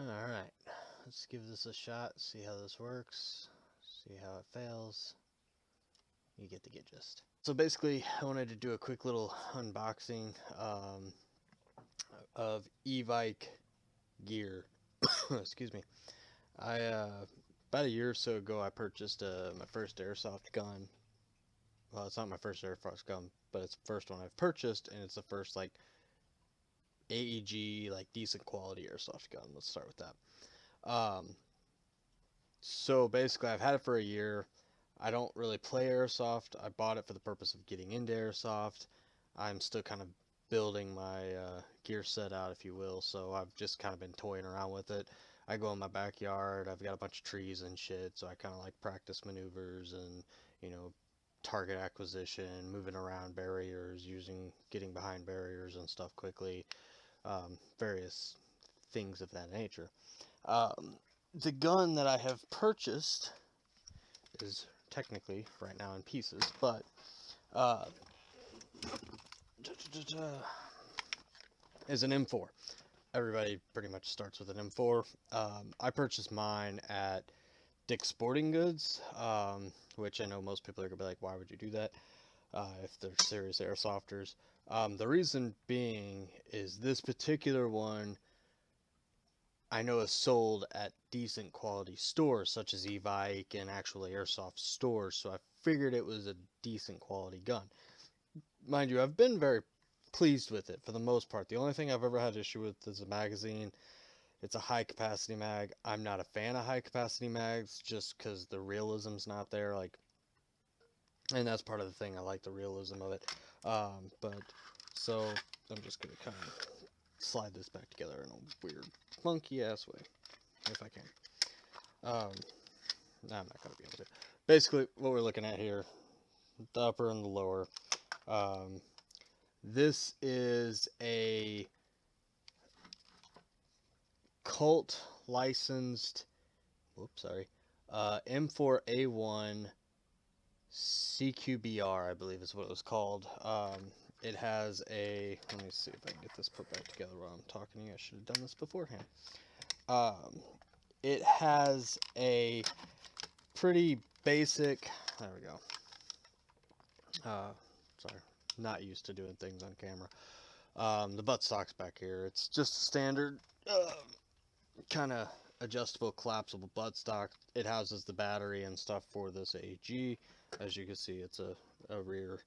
Alright, let's give this a shot, see how this works, see how it fails. You get the gist. So basically, I wanted to do a quick little unboxing of e-bike gear. Excuse me. About a year or so ago, I purchased my first airsoft gun. Well, it's not my first airsoft gun, but it's the first one I've purchased, and it's the first like AEG, like decent quality airsoft gun. Let's start with that. So basically, I've had it for a year. I don't really play airsoft. I bought it for the purpose of getting into airsoft. I'm still kind of building my gear set out, if you will. So I've just kind of been toying around with it. I go in my backyard. I've got a bunch of trees and shit, so I kind of like practice maneuvers and target acquisition, moving around barriers, getting behind barriers and stuff quickly. Various things of that nature. Um, the gun that I have purchased is technically right now in pieces, but uh, is an M4. Everybody pretty much starts with an M4. I purchased mine at Dick's Sporting Goods, which I know most people are gonna be like, why would you do that if they're serious airsofters? The reason being is this particular one I know is sold at decent quality stores such as e-bike and actually airsoft stores, so I figured it was a decent quality gun. Mind you, I've been very pleased with it for the most part. The only thing I've ever had issue with is the magazine. It's a high capacity mag. I'm not a fan of high capacity mags just because the realism's not there. And that's part of the thing. I like the realism of it. But so I'm just gonna kind of slide this back together in a weird, funky ass way, if I can. No, I'm not gonna be able to. Basically, what we're looking at here, the upper and the lower. This is a cult licensed, M4A1 CQBR, I believe is what it was called. It has let me see if I can get this put back together while I'm talking to you. I should have done this beforehand. It has a pretty basic, there we go. Sorry, not used to doing things on camera. The buttstock's back here. It's just a standard kind of adjustable collapsible buttstock. It houses the battery and stuff for this AG. As you can see, it's a rear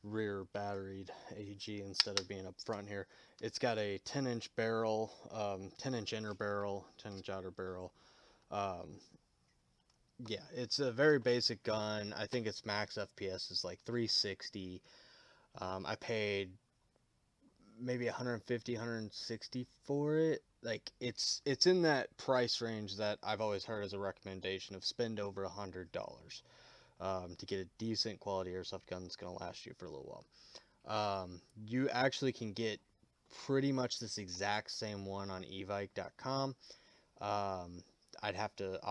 batteried AG instead of being up front here. It's got a 10-inch barrel, 10-inch inner barrel, 10-inch outer barrel. Yeah, it's a very basic gun. I think its max FPS is like 360. I paid maybe 150, 160 for it. Like it's in that price range that I've always heard as a recommendation of spend over $100 to get a decent quality airsoft gun that's gonna last you for a little while. You actually can get pretty much this exact same one on evike.com. I'll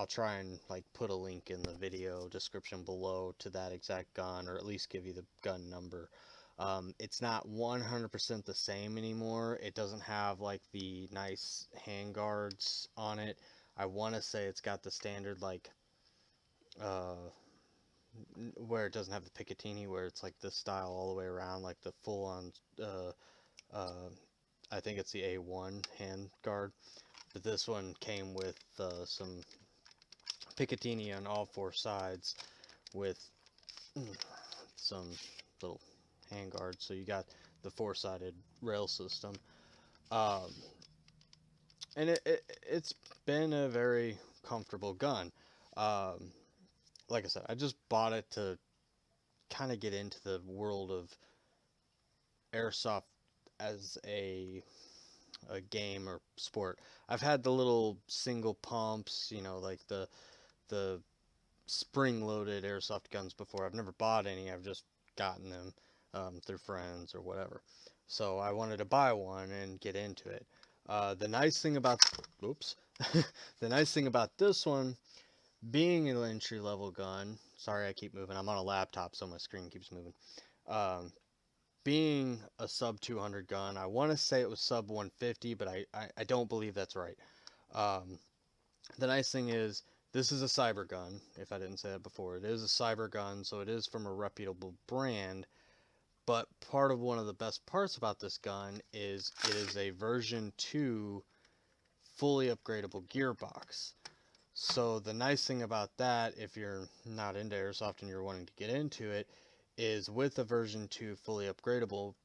try and like put a link in the video description below to that exact gun, or at least give you the gun number. It's not 100% the same anymore. It doesn't have like the nice handguards on it. I want to say it's got the standard like where it doesn't have the Picatinny, where it's like this style all the way around, like the full on I think it's the A1 handguard. But this one came with some Picatinny on all four sides with some little handguards. So you got the four-sided rail system. And it's been a very comfortable gun. Like I said, I just bought it to kind of get into the world of airsoft as a game or sport. I've had the little single pumps, like the spring-loaded airsoft guns before. I've never bought any. I've just gotten them through friends or whatever. So I wanted to buy one and get into it. The nice thing about, oops, the nice thing about this one being an entry-level gun. Sorry, I keep moving. I'm on a laptop, so my screen keeps moving. Being a sub 200 gun, I want to say it was sub 150, but I don't believe that's right. The nice thing is, this is a cyber gun. If I didn't say that before, it is a cyber gun, so it is from a reputable brand. But part of one of the best parts about this gun is it is a version 2 fully upgradable gearbox. So the nice thing about that, if you're not into airsoft and you're wanting to get into it, is with a version 2 fully upgradable,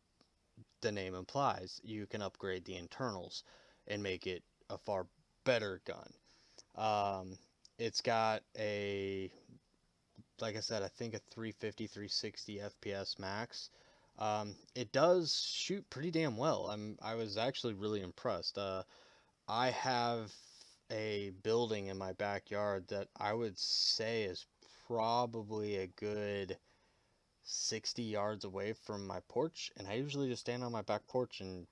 the name implies, you can upgrade the internals and make it a far better gun. Um, it's got a, like I said, I think a 350, 360 FPS max. It does shoot pretty damn well. I was actually really impressed. I have a building in my backyard that I would say is probably a good 60 yards away from my porch, and I usually just stand on my back porch and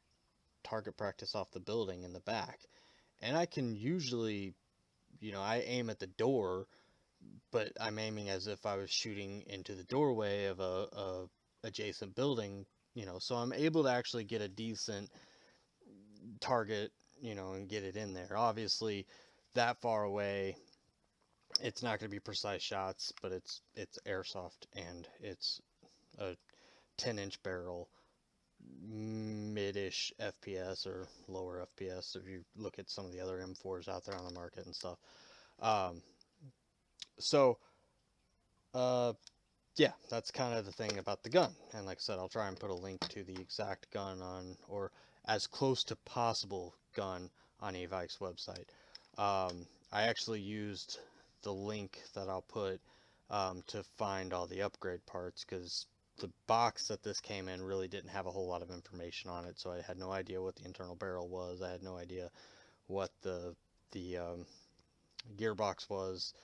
target practice off the building in the back. And I can usually, I aim at the door, but I'm aiming as if I was shooting into the doorway of a adjacent building, so I'm able to actually get a decent target, and get it in there. Obviously, that far away, it's not going to be precise shots, but it's airsoft and it's a 10-inch barrel, mid-ish FPS or lower FPS if you look at some of the other M4s out there on the market and stuff. Um, so, uh, yeah, that's kind of the thing about the gun. And like I said, I'll try and put a link to the exact gun on, or as close to possible gun on Evike's website. I actually used the link that I'll put to find all the upgrade parts, because the box that this came in really didn't have a whole lot of information on it, so I had no idea what the internal barrel was. I had no idea what the gearbox was.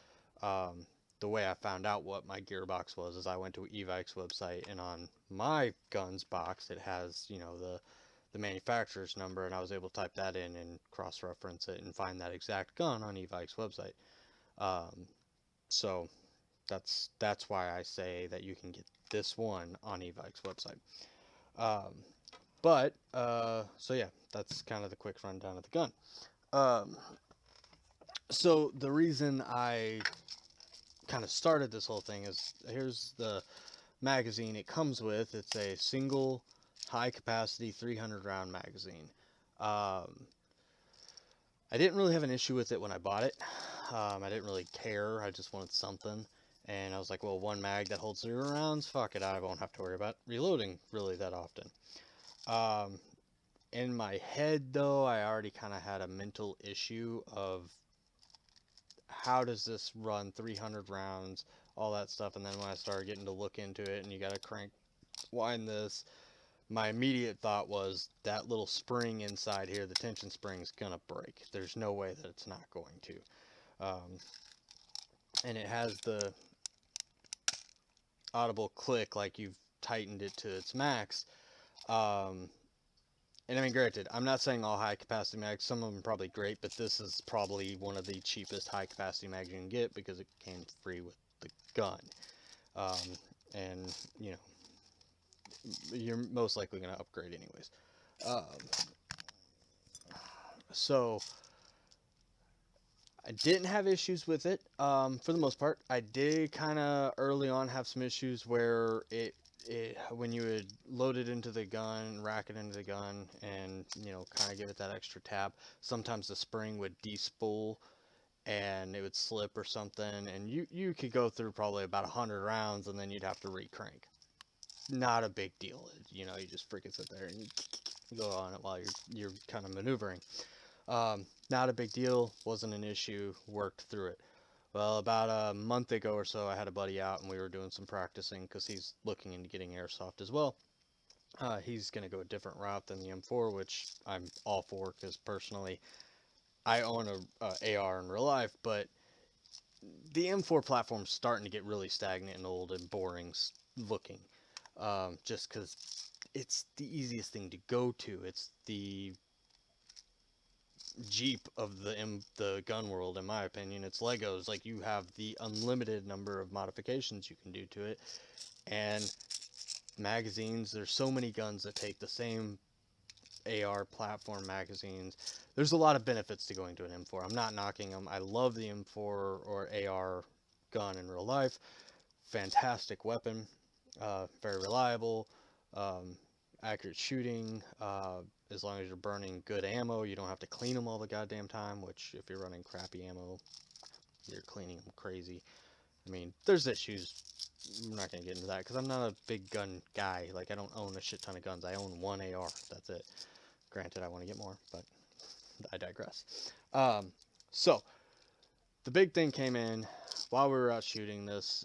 Um, the way I found out what my gearbox was is I went to Evike's website, and on my gun's box it has, the manufacturer's number, and I was able to type that in and cross-reference it and find that exact gun on Evike's website. Um, so that's why I say that you can get this one on Evike's website. Um, so yeah, that's kind of the quick rundown of the gun. Um, so the reason I kind of started this whole thing is, here's the magazine it comes with. It's a single high capacity 300 round magazine. Um, I didn't really have an issue with it when I bought it. I didn't really care. I just wanted something. And I was like, well, one mag that holds 0 rounds, fuck it, I won't have to worry about reloading really that often. In my head, though, I already kind of had a mental issue of how does this run 300 rounds, all that stuff. And then when I started getting to look into it, and you got to crank, wind this, my immediate thought was that little spring inside here, the tension spring, is gonna break. There's no way that it's not going to. And it has the audible click like you've tightened it to its max. And I mean, granted, I'm not saying all high capacity mags, some of them are probably great, but this is probably one of the cheapest high capacity mags you can get because it came free with the gun. Um, and, you're most likely going to upgrade anyways. So I didn't have issues with it for the most part. I did kind of early on have some issues where when you would load it into the gun, rack it into the gun, and kind of give it that extra tap, sometimes the spring would despool and it would slip or something, and you could go through probably about 100 rounds and then you'd have to re-crank. Not a big deal, you just freaking sit there and you go on it while you're kind of maneuvering. Not a big deal, wasn't an issue, worked through it. Well, about a month ago or so, I had a buddy out and we were doing some practicing because he's looking into getting airsoft as well. He's going to go a different route than the M4, which I'm all for because personally, I own a AR in real life, but the M4 platform's starting to get really stagnant and old and boring looking, just because it's the easiest thing to go to. It's the Jeep of the gun world, in my opinion. It's Legos. Like, you have the unlimited number of modifications you can do to it, and magazines. There's so many guns that take the same AR platform magazines. There's a lot of benefits to going to an M4. I'm not knocking them. I love the M4 or AR gun in real life. Fantastic weapon, very reliable, um, accurate shooting. As long as you're burning good ammo, you don't have to clean them all the goddamn time, which if you're running crappy ammo, you're cleaning them crazy. I mean, there's issues. I'm not gonna get into that because I'm not a big gun guy. Like, I don't own a shit ton of guns. I own one AR. That's it. Granted, I want to get more, but I digress. So the big thing came in while we were out shooting this.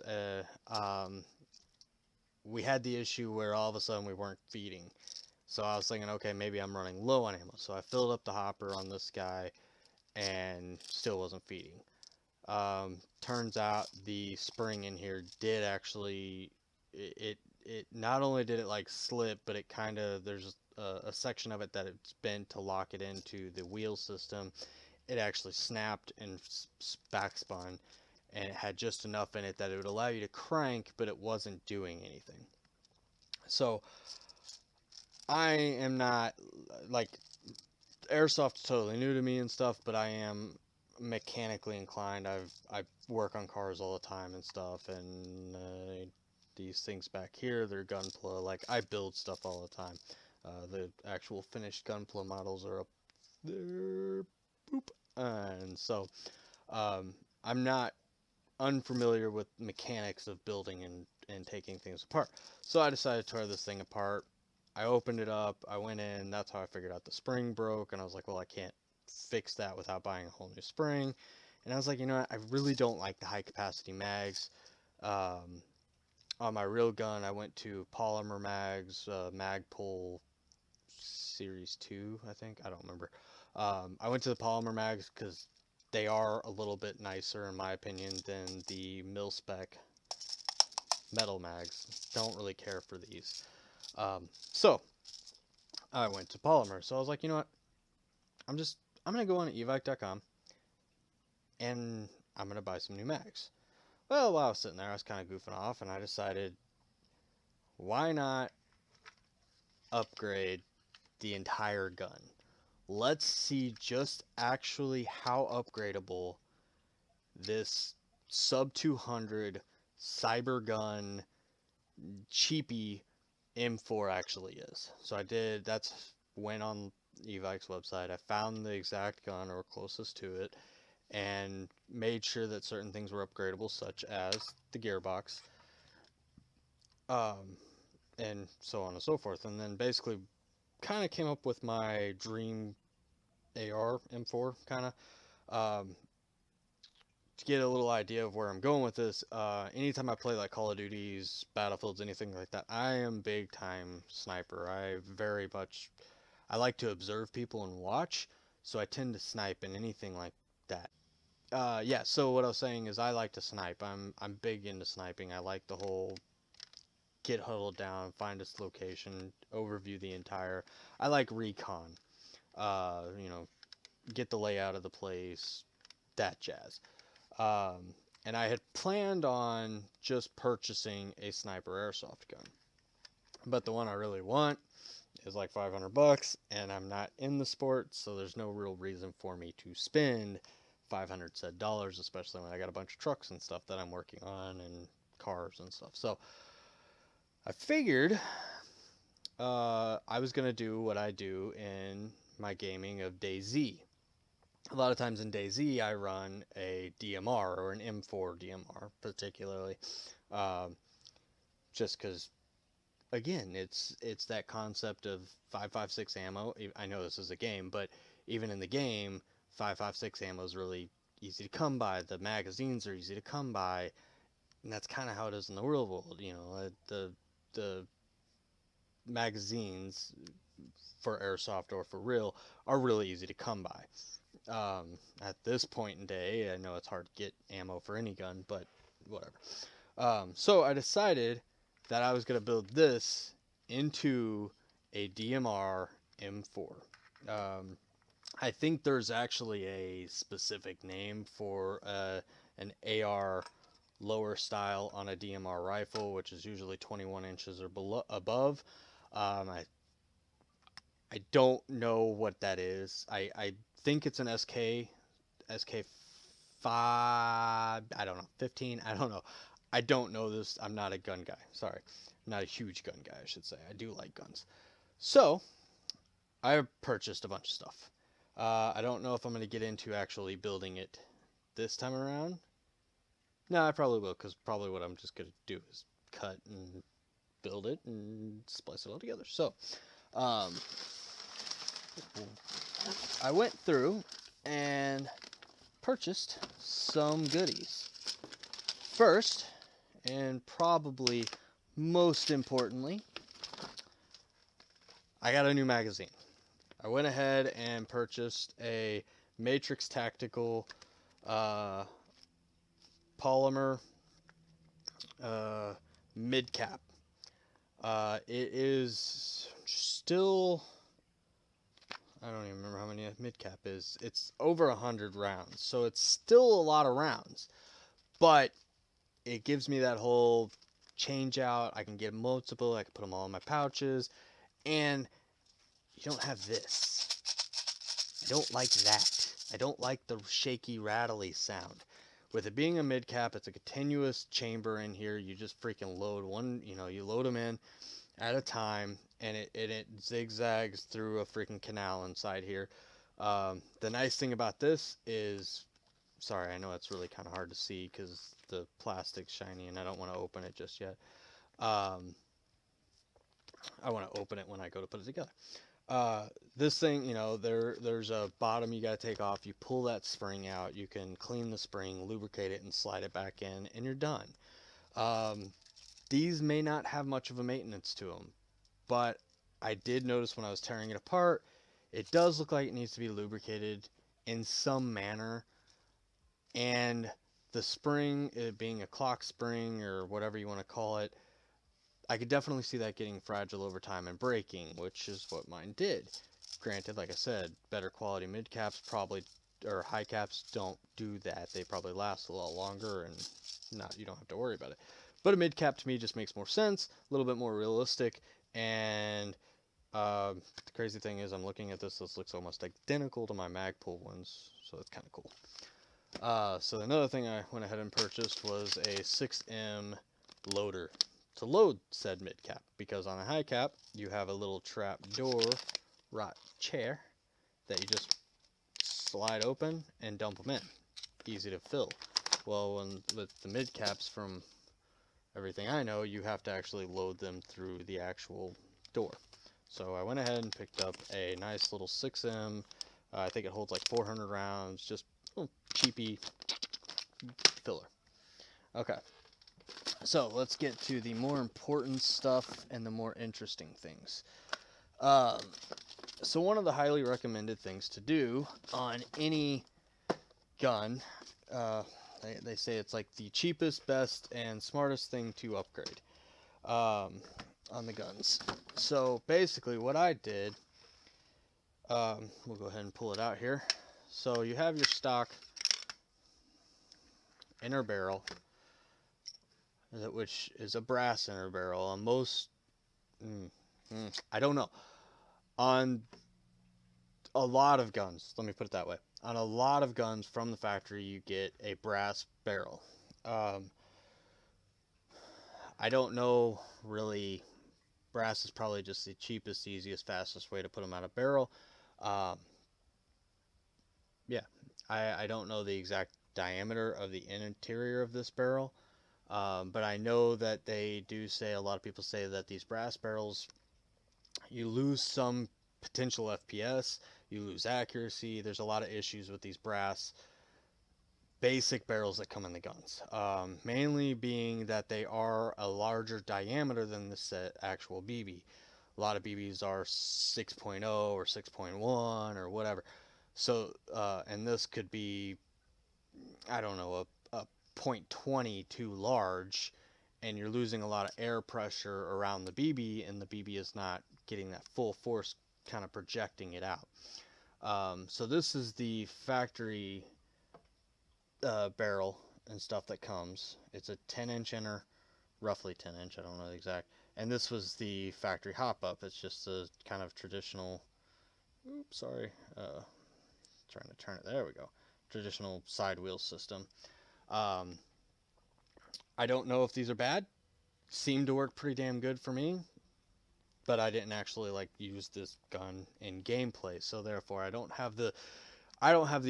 We had the issue where all of a sudden we weren't feeding. So I was thinking, okay, maybe I'm running low on ammo. So I filled up the hopper on this guy and still wasn't feeding. Turns out the spring in here did actually, it not only did it like slip, but it kind of, there's a section of it that it's bent to lock it into the wheel system. It actually snapped and backspun, and it had just enough in it that it would allow you to crank, but it wasn't doing anything. So I am not, like, Airsoft is totally new to me and stuff, but I am mechanically inclined. I work on cars all the time and stuff, and these things back here, they're Gunpla. Like, I build stuff all the time. The actual finished Gunpla models are up there, boop, and so I'm not unfamiliar with mechanics of building and taking things apart. So I decided to tear this thing apart. I opened it up, I went in, that's how I figured out the spring broke, and I was like, well, I can't fix that without buying a whole new spring. And I was like, you know what, I really don't like the high capacity mags. Um, on my real gun, I went to polymer mags, Magpul Series 2, I think, I don't remember. I went to the polymer mags because they are a little bit nicer, in my opinion, than the mil-spec metal mags. Don't really care for these. So I went to polymer. So I was like, you know what? I'm gonna go on evike.com and I'm gonna buy some new mags. Well, while I was sitting there, I was kind of goofing off, and I decided, why not upgrade the entire gun? Let's see just actually how upgradable this sub 200 cyber gun cheapy M4 actually is. So I did, went on Evike's website, I found the exact gun or closest to it, and made sure that certain things were upgradable, such as the gearbox, um, and so on and so forth. And then basically kind of came up with my dream AR M4, kind of. To get a little idea of where I'm going with this, anytime I play like Call of Duties, Battlefields, anything like that, I am big time sniper. I like to observe people and watch, so I tend to snipe in anything like that. Yeah, so what I was saying is I like to snipe. I'm big into sniping. I like the whole get huddled down, find its location, overview the entire. I like recon. You know, get the layout of the place, that jazz. Um, and I had planned on just purchasing a sniper airsoft gun, but the one I really want is like $500, and I'm not in the sport, so there's no real reason for me to spend 500 said dollars, especially when I got a bunch of trucks and stuff that I'm working on and cars and stuff. So I figured I was gonna do what I do in my gaming of DayZ. A lot of times in DayZ, I run a DMR or an M4 DMR, particularly, um, just because, again, it's that concept of 5.56 ammo. I know this is a game, but even in the game, 5.56 ammo is really easy to come by. The magazines are easy to come by, and that's kind of how it is in the real world. You know, the magazines for airsoft or for real are really easy to come by. At this point in day, I know it's hard to get ammo for any gun, but whatever. So I decided that I was going to build this into a DMR M4. I think there's actually a specific name for an AR lower style on a DMR rifle, which is usually 21 inches or above. I I don't know what that is. I think it's an SK5. I don't know. 15. I don't know. I don't know this. I'm not a gun guy. Sorry. I'm not a huge gun guy, I should say. I do like guns. So, I purchased a bunch of stuff. I don't know if I'm going to get into actually building it this time around. No, I probably will, because probably what I'm just going to do is cut and build it and splice it all together. So, um, I went through and purchased some goodies. First, and probably most importantly, I got a new magazine. I went ahead and purchased a Matrix Tactical uh, polymer mid cap. It is still, I don't even remember how many a mid cap is. It's over 100 rounds, so it's still a lot of rounds, but it gives me that whole change out. I can get multiple. I can put them all in my pouches, and you don't have this. I don't like that. I don't like the shaky, rattly sound. With it being a mid cap, it's a continuous chamber in here. You just freaking load one, you load them in at a time, and it zigzags through a freaking canal inside here. The nice thing about this is, sorry, I know it's really kind of hard to see because the plastic's shiny and I don't want to open it just yet. I want to open it when I go to put it together. This thing, there's a bottom you got to take off. You pull that spring out. You can clean the spring, lubricate it, and slide it back in, and you're done. These may not have much of a maintenance to them, but I did notice when I was tearing it apart, it does look like it needs to be lubricated in some manner. And the spring, it being a clock spring or whatever you want to call it, I could definitely see that getting fragile over time and breaking, which is what mine did. Granted, like I said, better quality mid caps probably, or high caps don't do that. They probably last a lot longer and you don't have to worry about it. But a mid cap to me just makes more sense, a little bit more realistic, and the crazy thing is I'm looking at this looks almost identical to my Magpul ones, so that's kind of cool. So another thing I went ahead and purchased was a 6M loader to load said mid cap, because on a high cap you have a little trap door right chair that you just slide open and dump them in. Easy to fill. Well, with the mid caps, from everything I know, you have to actually load them through the actual door. So I went ahead and picked up a nice little 6M. I think it holds like 400 rounds, just a little cheapy filler. Okay, so let's get to the more important stuff and the more interesting things. So one of the highly recommended things to do on any gun, they say it's like the cheapest, best, and smartest thing to upgrade on the guns. So basically what I did, we'll go ahead and pull it out here. So you have your stock inner barrel, which is a brass inner barrel. On most, I don't know. On a lot of guns, let me put it that way. On a lot of guns from the factory, you get a brass barrel. I don't know really. Brass is probably just the cheapest, easiest, fastest way to put them out of barrel. Yeah, I don't know the exact diameter of the interior of this barrel, but I know that they do say, a lot of people say that these brass barrels, you lose some potential FPS, you lose accuracy. There's a lot of issues with these brass basic barrels that come in the guns, mainly being that they are a larger diameter than the actual BB. A lot of BBs are 6.0 or 6.1 or whatever. So, and this could be, I don't know, a 0.20 too large, and you're losing a lot of air pressure around the BB, and the BB is not getting that full force kind of projecting it out. So this is the factory barrel and stuff that comes. It's a 10-inch inner, roughly 10-inch, I don't know the exact. And this was the factory hop-up. It's just a kind of traditional Oops, sorry. Trying to turn it. There we go. Traditional side wheel system. Um, I don't know if these are bad. Seem to work pretty damn good for me, but I didn't actually like use this gun in gameplay, so therefore I don't have the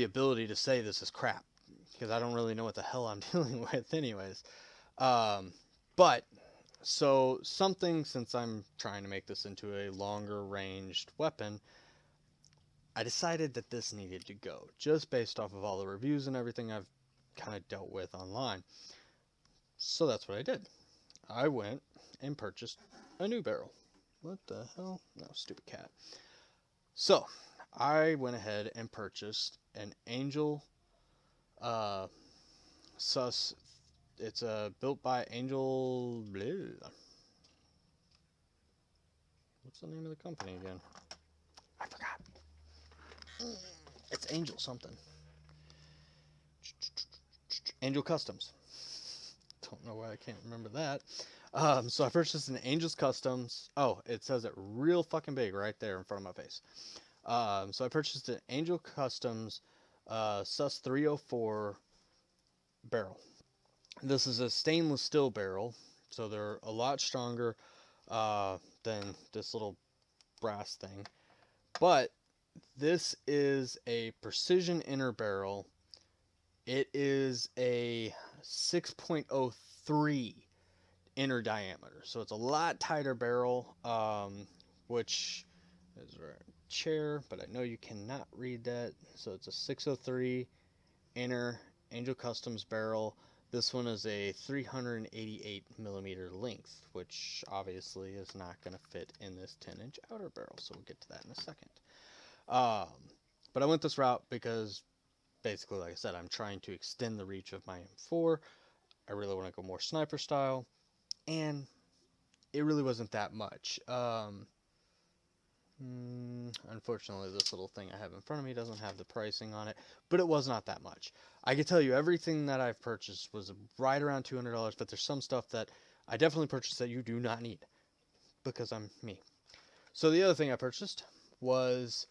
ability to say this is crap because I don't really know what the hell I'm dealing with, anyways. Um, but so something, since I'm trying to make this into a longer ranged weapon, I decided that this needed to go just based off of all the reviews and everything I've kind of dealt with online. So that's what I did. I went and purchased a new barrel. What the hell? No, stupid cat. So I went ahead and purchased an Angel uh, Sus. It's built by Angel. Bleh. What's the name of the company again? I forgot. It's Angel something. Angel Customs. Don't know why I can't remember that. So I purchased an Angel's Customs. Oh, it says it real fucking big right there in front of my face. So I purchased an Angel Customs Sus 304 barrel. This is a stainless steel barrel, so they're a lot stronger than this little brass thing. But this is a precision inner barrel. It is a 6.03 inner diameter, so it's a lot tighter barrel, which is a chair, but I know you cannot read that. So it's a 603 inner Angel Customs barrel. This one is a 388 millimeter length, which obviously is not going to fit in this 10-inch outer barrel, so we'll get to that in a second. But I went this route because basically, like I said, I'm trying to extend the reach of my M4. I really want to go more sniper style, and it really wasn't that much. Unfortunately, this little thing I have in front of me doesn't have the pricing on it, but it was not that much. I can tell you everything that I've purchased was right around $200, but there's some stuff that I definitely purchased that you do not need because I'm me. So the other thing I purchased was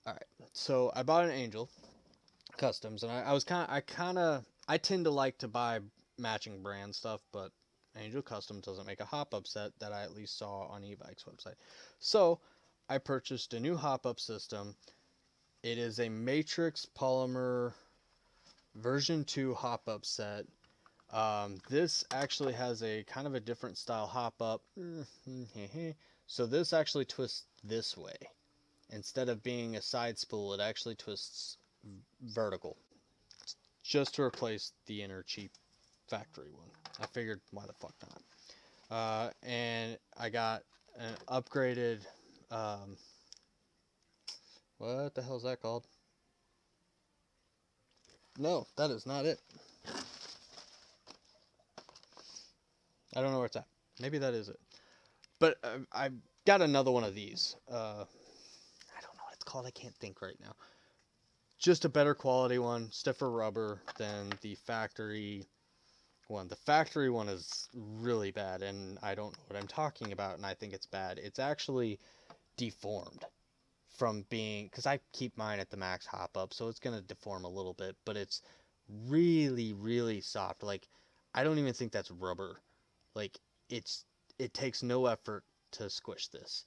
all right. So I bought an Angel Customs, and I tend to like to buy matching brand stuff, but Angel Customs doesn't make a hop-up set that I at least saw on e-bike's website. So I purchased a new hop-up system. It is a Matrix Polymer version 2 hop-up set. This actually has a kind of a different style hop-up. So this actually twists this way. Instead of being a side spool, it actually twists vertical, just to replace the inner cheap factory one. I figured, why the fuck not? And I got an upgraded, what the hell is that called? No, that is not it. I don't know where it's at. Maybe that is it. But I got another one of these. I don't know what it's called. I can't think right now. Just a better quality one, stiffer rubber than the factory one. The factory one is really bad, and I don't know what I'm talking about, and I think it's bad. It's actually deformed from being, because I keep mine at the max hop up, so it's going to deform a little bit, but it's really, really soft. Like, I don't even think that's rubber. Like, it takes no effort to squish this.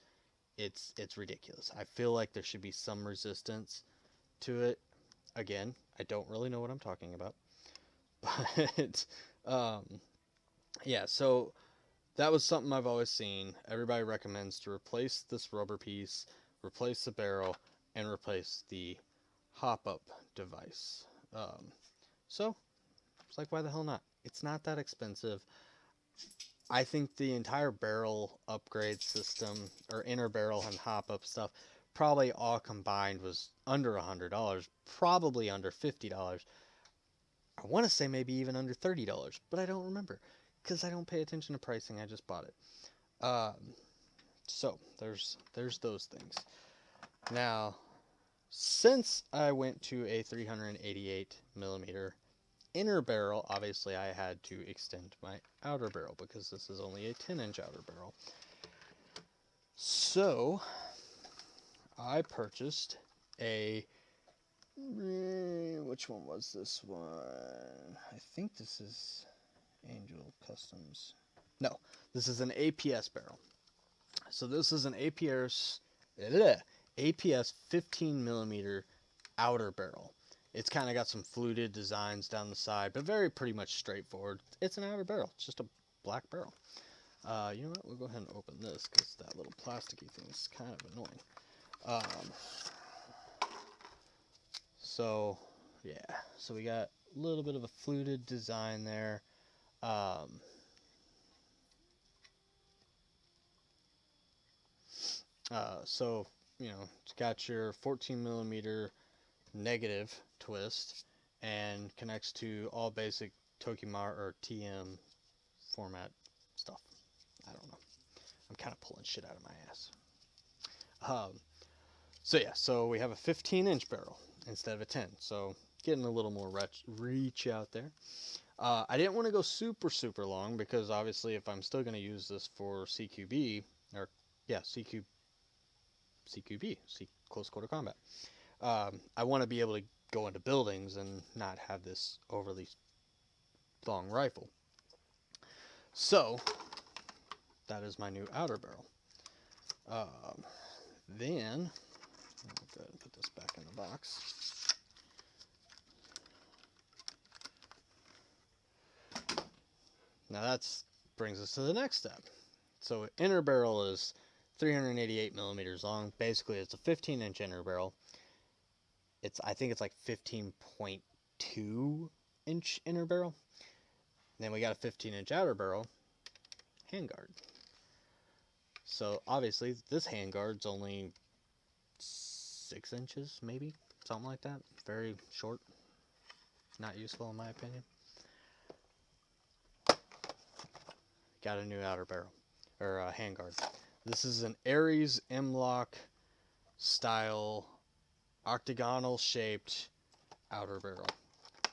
It's ridiculous. I feel like there should be some resistance to it. Again, I don't really know what I'm talking about. But um, yeah, so that was something I've always seen. Everybody recommends to replace this rubber piece, replace the barrel, and replace the hop-up device. So it's like, why the hell not? It's not that expensive. I think the entire barrel upgrade system, or inner barrel and hop-up stuff, probably all combined was under $100, probably under $50. I want to say maybe even under $30, but I don't remember because I don't pay attention to pricing. I just bought it. So there's those things. Now, since I went to a 388 millimeter inner barrel, obviously I had to extend my outer barrel because this is only a 10-inch outer barrel. So I purchased a, which one was this one? I think this is Angel Customs. No, this is an APS barrel. So this is an APS 15 millimeter outer barrel. It's kind of got some fluted designs down the side, but very pretty much straightforward. It's an outer barrel. It's just a black barrel. You know what? We'll go ahead and open this because that little plasticky thing is kind of annoying. So, yeah. So we got a little bit of a fluted design there. So, you know, it's got your 14 millimeter negative twist and connects to all basic Tokimar or TM format stuff. I don't know. I'm kind of pulling shit out of my ass. So yeah, so we have a 15-inch barrel instead of a 10. So getting a little more reach out there. I didn't want to go super long because obviously if I'm still going to use this for CQB, or yeah, CQB, close quarter combat, I want to be able to go into buildings and not have this overly long rifle. So that is my new outer barrel. Then I'll go ahead and put this back in the box. Now that brings us to the next step. So inner barrel is 388 millimeters long. Basically, it's a 15-inch inner barrel. I think it's like 15.2-inch inner barrel. Then we got a 15-inch outer barrel handguard. So obviously, this handguard's only 6 inches, maybe something like that. Very short. Not useful in my opinion. Got a new outer barrel, or handguard. This is an Ares M-Lock style octagonal shaped outer barrel.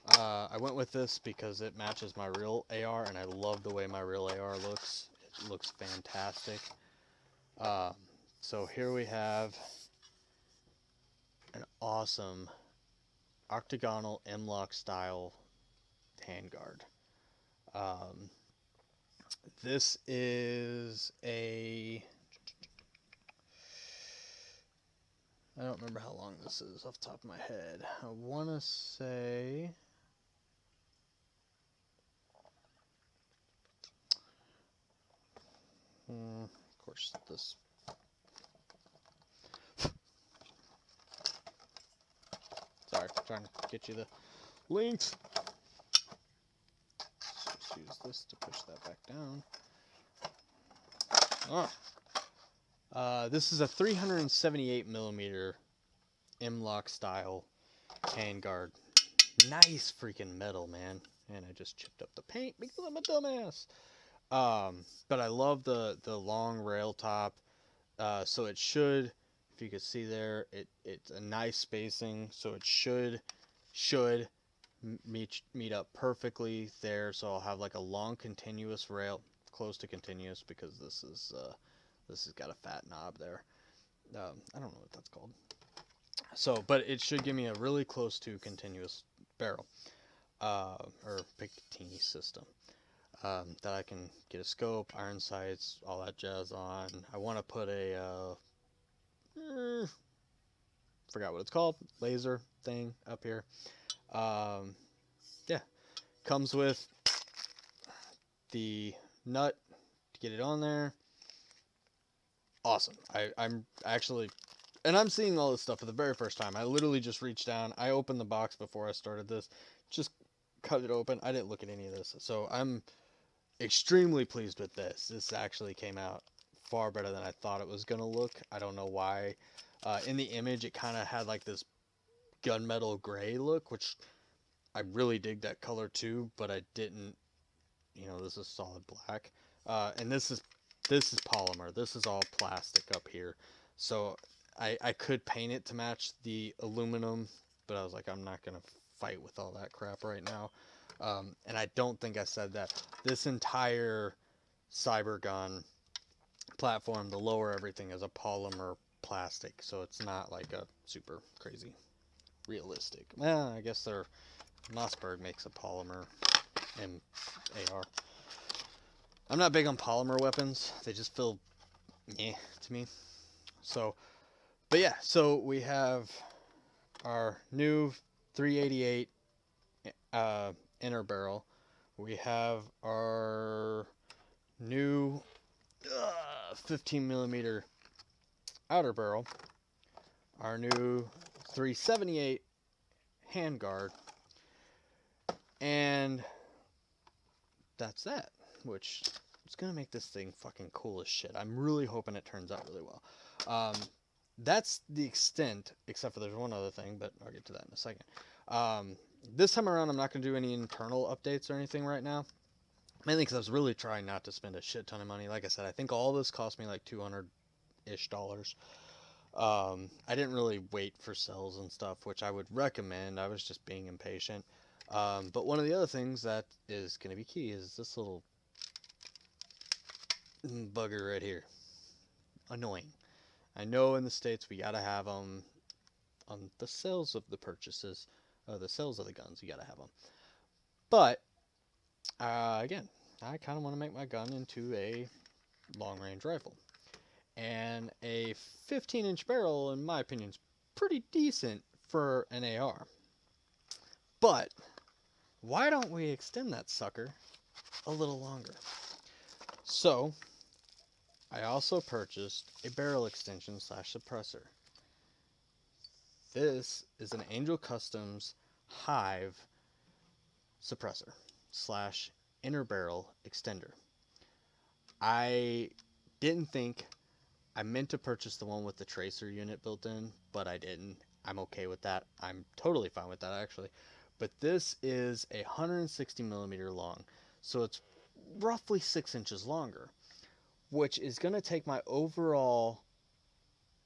I went with this because it matches my real AR, and I love the way my real AR looks. It looks fantastic. So here we have an awesome octagonal M-Lock style handguard. This is a, I don't remember how long this is off the top of my head. I want to say, of course, this, sorry, trying to get you the links. Just use this to push that back down. This is a 378 millimeter M-Lock style handguard. Nice freaking metal, man. And I just chipped up the paint because I'm a dumbass. But I love the long rail top. So it should, if you can see there, it's a nice spacing. So it should meet up perfectly there. So I'll have like a long continuous rail, close to continuous, because this has got a fat knob there. I don't know what that's called. So, but it should give me a really close to continuous barrel, or Picatinny system, that I can get a scope, iron sights, all that jazz on. I want to put a, forgot what it's called, laser thing up here. Yeah, comes with the nut to get it on there. Awesome. I'm actually, and I'm seeing all this stuff for the very first time. I literally just reached down. I opened the box before I started this. Just cut it open. I didn't look at any of this. So I'm extremely pleased with this. This actually came out far better than I thought it was going to look. I don't know why. In the image, it kind of had like this gunmetal gray look, which I really dig that color too, but I didn't, you know, this is solid black. And this is polymer. This is all plastic up here. So I could paint it to match the aluminum, but I was like, I'm not going to fight with all that crap right now. And I don't think I said that. This entire cyber gun platform, the lower everything is a polymer plastic, so it's not like a super crazy realistic. Well, I guess their Mossberg makes a polymer MAR. I'm not big on polymer weapons. They just feel to me. So, but yeah, so we have our new 388 inner barrel. We have our new 15 millimeter outer barrel. Our new 378 handguard. And that's that, which is going to make this thing fucking cool as shit. I'm really hoping it turns out really well. That's the extent, except for there's one other thing, but I'll get to that in a second. This time around, I'm not going to do any internal updates or anything right now. Mainly because I was really trying not to spend a shit ton of money. Like I said, I think all this cost me like $200-ish. I didn't really wait for sales and stuff, which I would recommend. I was just being impatient. But one of the other things that is going to be key is this little bugger right here. Annoying. I know in the States we gotta have them on the sales of the purchases, the sales of the guns, you gotta have them. But, again, I kind of want to make my gun into a long-range rifle. And a 15-inch barrel, in my opinion, is pretty decent for an AR. But, why don't we extend that sucker a little longer? So, I also purchased a barrel extension / suppressor. This is an Angel Customs Hive suppressor / inner barrel extender. I didn't think I meant to purchase the one with the tracer unit built in, but I didn't. I'm okay with that. I'm totally fine with that actually. But this is 160 millimeter long, so it's roughly 6 inches longer, which is going to take my overall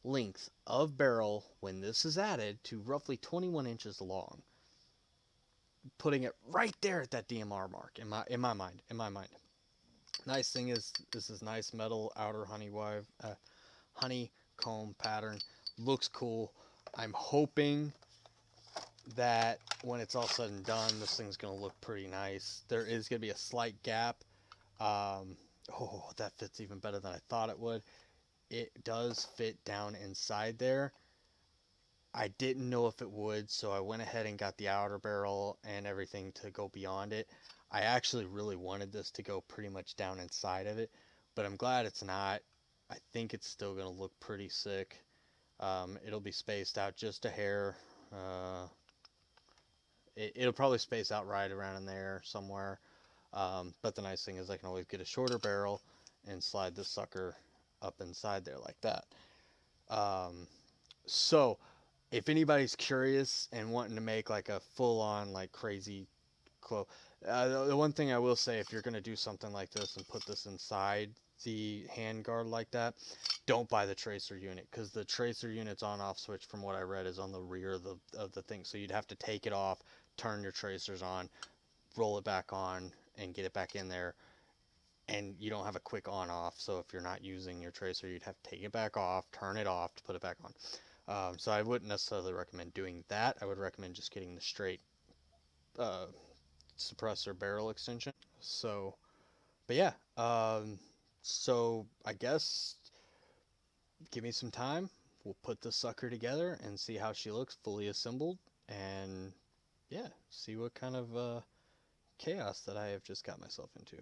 length of barrel when this is added to roughly 21 inches long, putting it right there at that DMR mark in my mind. Nice thing is this is nice metal outer honeycomb pattern. Looks cool. I'm hoping that when it's all said and done, this thing's going to look pretty nice. There is going to be a slight gap. That fits even better than I thought it would. It does fit down inside there. I didn't know if it would, so I went ahead and got the outer barrel and everything to go beyond it. I actually really wanted this to go pretty much down inside of it, but I'm glad it's not. I think it's still going to look pretty sick. It'll be spaced out just a hair. It'll probably space out right around in there somewhere. But the nice thing is I can always get a shorter barrel and slide this sucker up inside there like that. So if anybody's curious and wanting to make like a full-on like crazy the one thing I will say, if you're going to do something like this and put this inside the handguard like that, don't buy the tracer unit, because the tracer unit's on-off switch, from what I read, is on the rear of the thing. So you'd have to take it off, turn your tracers on, roll it back on, and get it back in there. And you don't have a quick on-off, so if you're not using your tracer, you'd have to take it back off, turn it off to put it back on. So I wouldn't necessarily recommend doing that. I would recommend just getting the straight suppressor barrel extension. So, but yeah, so I guess give me some time. We'll put the sucker together and see how she looks fully assembled, and yeah, see what kind of chaos that I have just got myself into.